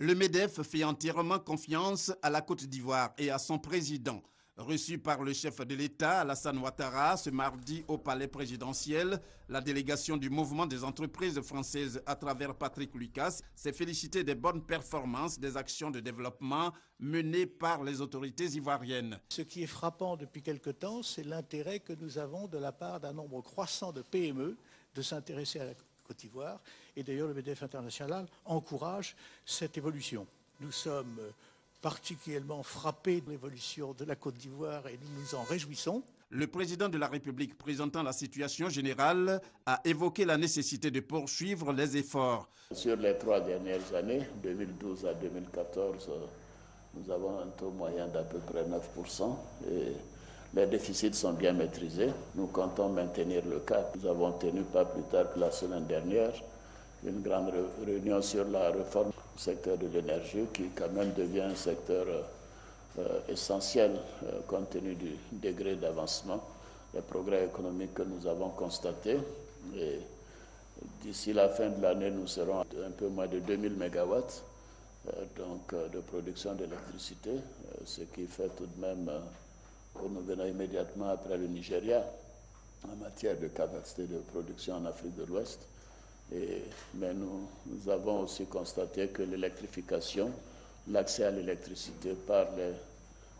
Le MEDEF fait entièrement confiance à la Côte d'Ivoire et à son président. Reçu par le chef de l'État, Alassane Ouattara, ce mardi au palais présidentiel, la délégation du mouvement des entreprises françaises à travers Patrick Lucas s'est félicitée des bonnes performances des actions de développement menées par les autorités ivoiriennes. Ce qui est frappant depuis quelque temps, c'est l'intérêt que nous avons de la part d'un nombre croissant de PME de s'intéresser à la Côte d'Ivoire. Et d'ailleurs, le MEDEF international encourage cette évolution. Nous sommes particulièrement frappés de l'évolution de la Côte d'Ivoire et nous nous en réjouissons. Le président de la République, présentant la situation générale, a évoqué la nécessité de poursuivre les efforts. Sur les 3 dernières années, 2012 à 2014, nous avons un taux moyen d'à peu près 9% et les déficits sont bien maîtrisés. Nous comptons maintenir le cap. Nous avons tenu pas plus tard que la semaine dernière une grande réunion sur la réforme du secteur de l'énergie qui quand même devient un secteur essentiel compte tenu du degré d'avancement, des progrès économiques que nous avons constatés. Et d'ici la fin de l'année, nous serons à un peu moins de 2000 MW de production d'électricité, ce qui fait tout de même que nous venons immédiatement après le Nigeria en matière de capacité de production en Afrique de l'Ouest. Mais nous avons aussi constaté que l'électrification, l'accès à l'électricité par les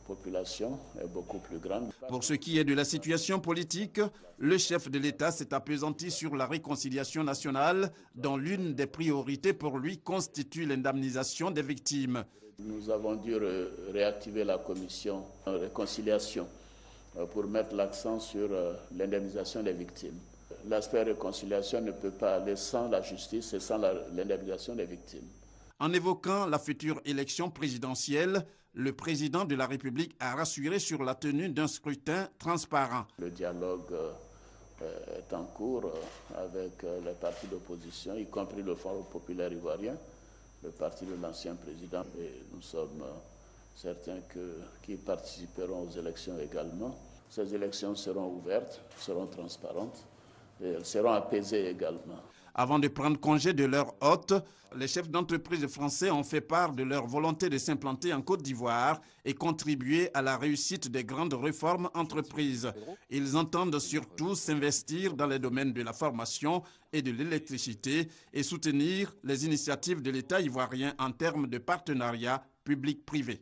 populations est beaucoup plus grand. Pour ce qui est de la situation politique, le chef de l'État s'est appesanti sur la réconciliation nationale, dont l'une des priorités pour lui constitue l'indemnisation des victimes. Nous avons dû réactiver la commission de réconciliation pour mettre l'accent sur l'indemnisation des victimes. L'aspect réconciliation ne peut pas aller sans la justice et sans l'indemnisation des victimes. En évoquant la future élection présidentielle, le président de la République a rassuré sur la tenue d'un scrutin transparent. Le dialogue est en cours avec les partis d'opposition, y compris le Front populaire ivoirien, le parti de l'ancien président. Et nous sommes certains qu'ils participeront aux élections également. Ces élections seront ouvertes, seront transparentes. Et elles seront apaisées également. Avant de prendre congé de leur hôte, les chefs d'entreprise français ont fait part de leur volonté de s'implanter en Côte d'Ivoire et contribuer à la réussite des grandes réformes entreprises. Ils entendent surtout s'investir dans les domaines de la formation et de l'électricité et soutenir les initiatives de l'État ivoirien en termes de partenariat public-privé.